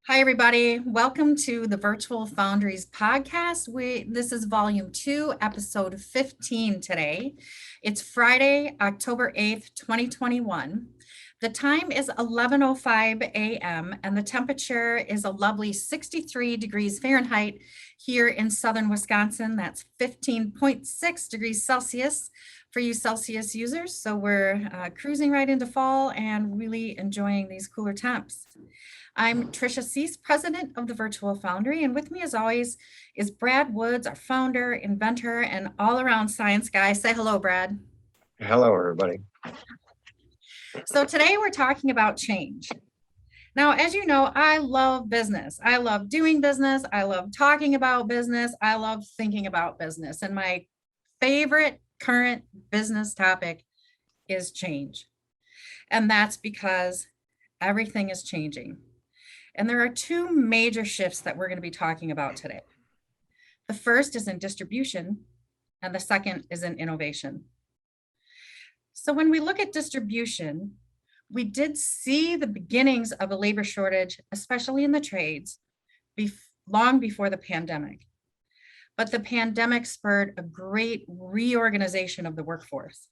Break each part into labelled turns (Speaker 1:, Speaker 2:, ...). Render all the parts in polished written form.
Speaker 1: Hi, everybody. Welcome to the Virtual Foundries podcast. This is volume 2, episode 15 today. It's Friday, October 8th, 2021. The time is 11:05 a.m. and the temperature is a lovely 63 degrees Fahrenheit here in southern Wisconsin. That's 15.6 degrees Celsius for you Celsius users. So we're cruising right into fall and really enjoying these cooler temps. I'm Tricia Cease, president of the Virtual Foundry, and with me as always is Brad Woods, our founder, inventor, and all-around science guy. Say hello, Brad.
Speaker 2: Hello, everybody.
Speaker 1: So today we're talking about change. Now, as you know, I love business. I love doing business. I love talking about business. I love thinking about business. And my favorite current business topic is change. And that's because everything is changing. And there are two major shifts that we're going to be talking about today. The first is in distribution, and the second is in innovation. So when we look at distribution, we did see the beginnings of a labor shortage, especially in the trades, long before the pandemic. But the pandemic spurred a great reorganization of the workforce.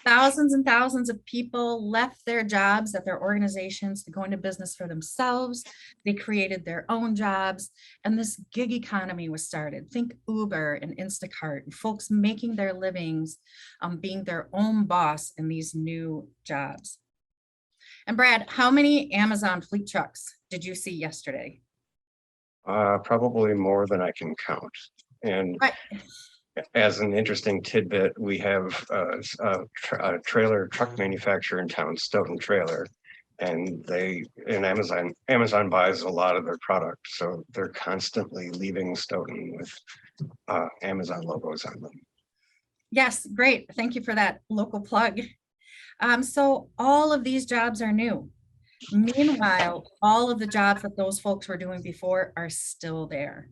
Speaker 1: Thousands and thousands of people left their jobs at their organizations to go into business for themselves. They created their own jobs, and this gig economy was started. Think Uber and Instacart, and folks making their livings, being their own boss in these new jobs. And Brad, how many Amazon fleet trucks did you see yesterday?
Speaker 2: Probably more than I can count. And
Speaker 1: Right.
Speaker 2: as an interesting tidbit, we have a trailer truck manufacturer in town, Stoughton Trailer, and Amazon buys a lot of their product, so they're constantly leaving Stoughton with Amazon logos on them.
Speaker 1: Yes, great. Thank you for that local plug. So all of these jobs are new. Meanwhile, all of the jobs that those folks were doing before are still there.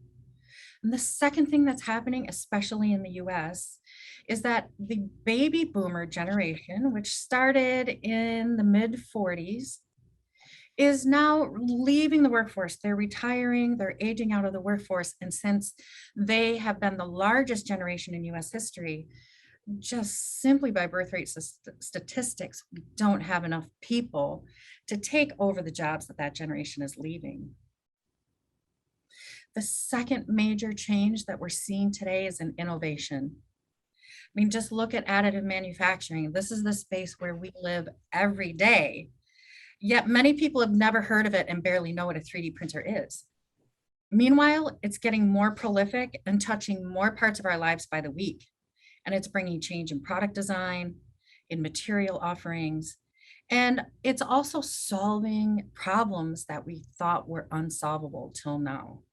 Speaker 1: And the second thing that's happening, especially in the US, is that the baby boomer generation, which started in the mid 40s, is now leaving the workforce. They're retiring, they're aging out of the workforce. And since they have been the largest generation in US history, just simply by birth rate statistics, we don't have enough people to take over the jobs that that generation is leaving. The second major change that we're seeing today is in innovation. I mean, just look at additive manufacturing. This is the space where we live every day, yet many people have never heard of it and barely know what a 3D printer is. Meanwhile, it's getting more prolific and touching more parts of our lives by the week. And it's bringing change in product design, in material offerings, and it's also solving problems that we thought were unsolvable till now.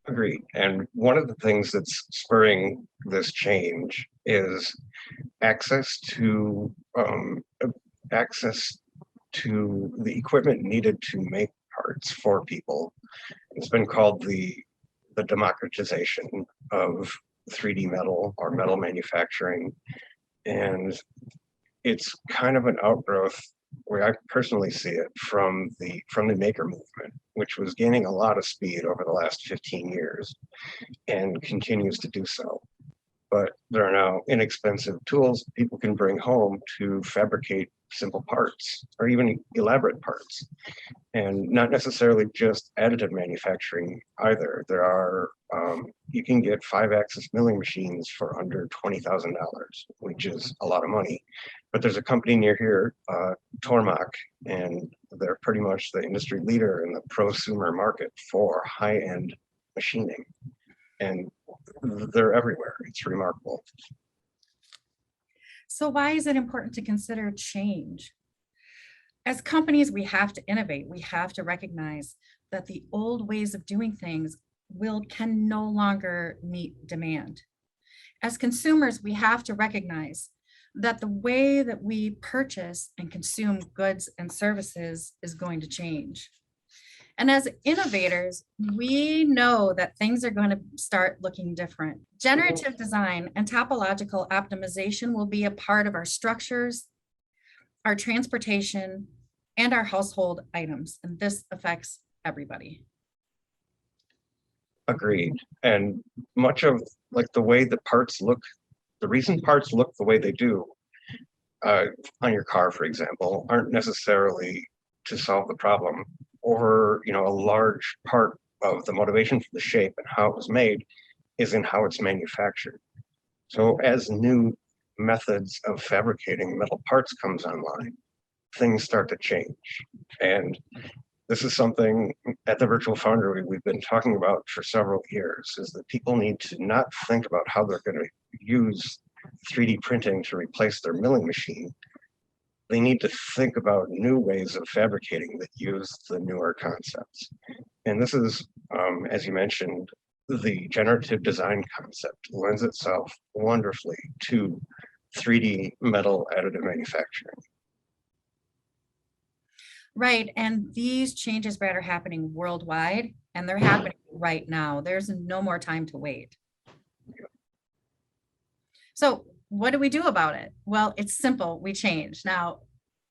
Speaker 2: Agreed. And one of the things that's spurring this change is access to access to the equipment needed to make parts for people. It's been called the democratization of 3D metal or metal manufacturing. And it's kind of an outgrowth, where I personally see it, from the maker movement, which was gaining a lot of speed over the last 15 years and continues to do so. But there are now inexpensive tools people can bring home to fabricate simple parts or even elaborate parts, and not necessarily just additive manufacturing either. There are you can get 5-axis milling machines for under $20,000, which is a lot of money. But there's a company near here, Tormach, and they're pretty much the industry leader in the prosumer market for high-end machining, and they're everywhere. It's remarkable.
Speaker 1: So why is it important to consider change? As companies, we have to innovate. We have to recognize that the old ways of doing things can no longer meet demand. As consumers, we have to recognize that the way that we purchase and consume goods and services is going to change. And as innovators, we know that things are going to start looking different. Generative design and topological optimization will be a part of our structures, our transportation, and our household items. And this affects everybody.
Speaker 2: Agreed. And much of like the way the parts look, the reason parts look the way they do on your car, for example, aren't necessarily to solve the problem. Or, a large part of the motivation for the shape and how it was made is in how it's manufactured. So as new methods of fabricating metal parts comes online, things start to change. And this is something at the Virtual Foundry we've been talking about for several years, is that people need to not think about how they're going to use 3D printing to replace their milling machine. They need to think about new ways of fabricating that use the newer concepts. And this is, as you mentioned, the generative design concept lends itself wonderfully to 3D metal additive manufacturing.
Speaker 1: Right. And these changes, Brad, are happening worldwide, and they're happening right now. There's no more time to wait. So what do we do about it? Well, it's simple. We change. Now,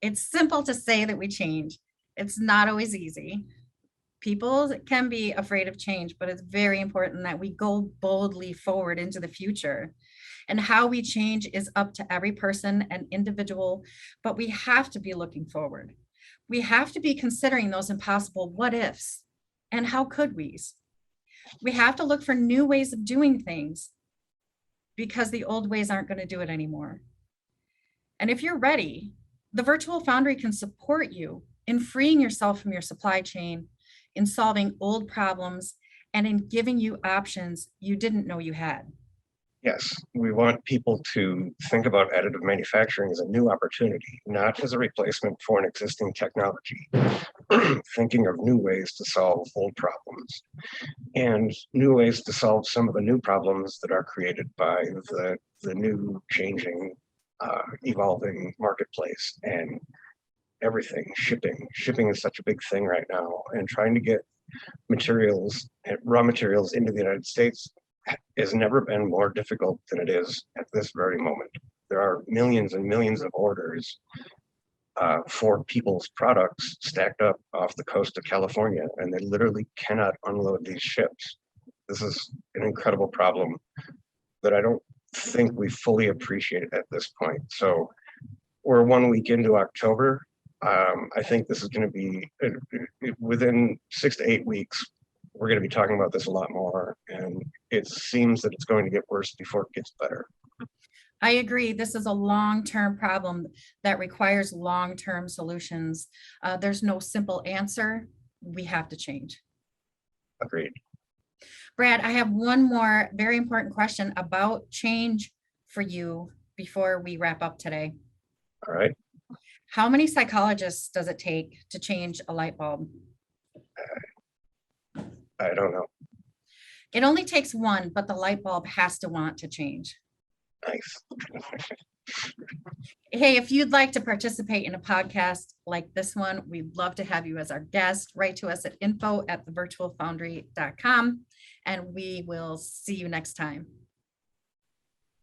Speaker 1: it's simple to say that we change. It's not always easy. People can be afraid of change, but it's very important that we go boldly forward into the future. And how we change is up to every person and individual, but we have to be looking forward. We have to be considering those impossible what ifs and how could we's. We have to look for new ways of doing things because the old ways aren't going to do it anymore. And if you're ready, the Virtual Foundry can support you in freeing yourself from your supply chain, in solving old problems, and in giving you options you didn't know you had.
Speaker 2: Yes, we want people to think about additive manufacturing as a new opportunity, not as a replacement for an existing technology. Thinking of new ways to solve old problems and new ways to solve some of the new problems that are created by the new changing, evolving marketplace and everything. Shipping is such a big thing right now, and trying to get materials, raw materials into the United States has never been more difficult than it is at this very moment. There are millions and millions of orders for people's products stacked up off the coast of California, and they literally cannot unload these ships. This is an incredible problem that I don't think we fully appreciate at this point. So we're 1 week into October. I think this is going to be within 6 to 8 weeks. We're going to be talking about this a lot more, and it seems that it's going to get worse before it gets better.
Speaker 1: I agree. This is a long-term problem that requires long-term solutions. There's no simple answer. We have to change.
Speaker 2: Agreed.
Speaker 1: Brad, I have one more very important question about change for you before we wrap up today.
Speaker 2: All right.
Speaker 1: How many psychologists does it take to change a light bulb?
Speaker 2: I don't know.
Speaker 1: It only takes one, but the light bulb has to want to change.
Speaker 2: Nice.
Speaker 1: Hey, if you'd like to participate in a podcast like this one, we'd love to have you as our guest. Write to us at info@thevirtualfoundry.com, and we will see you next time.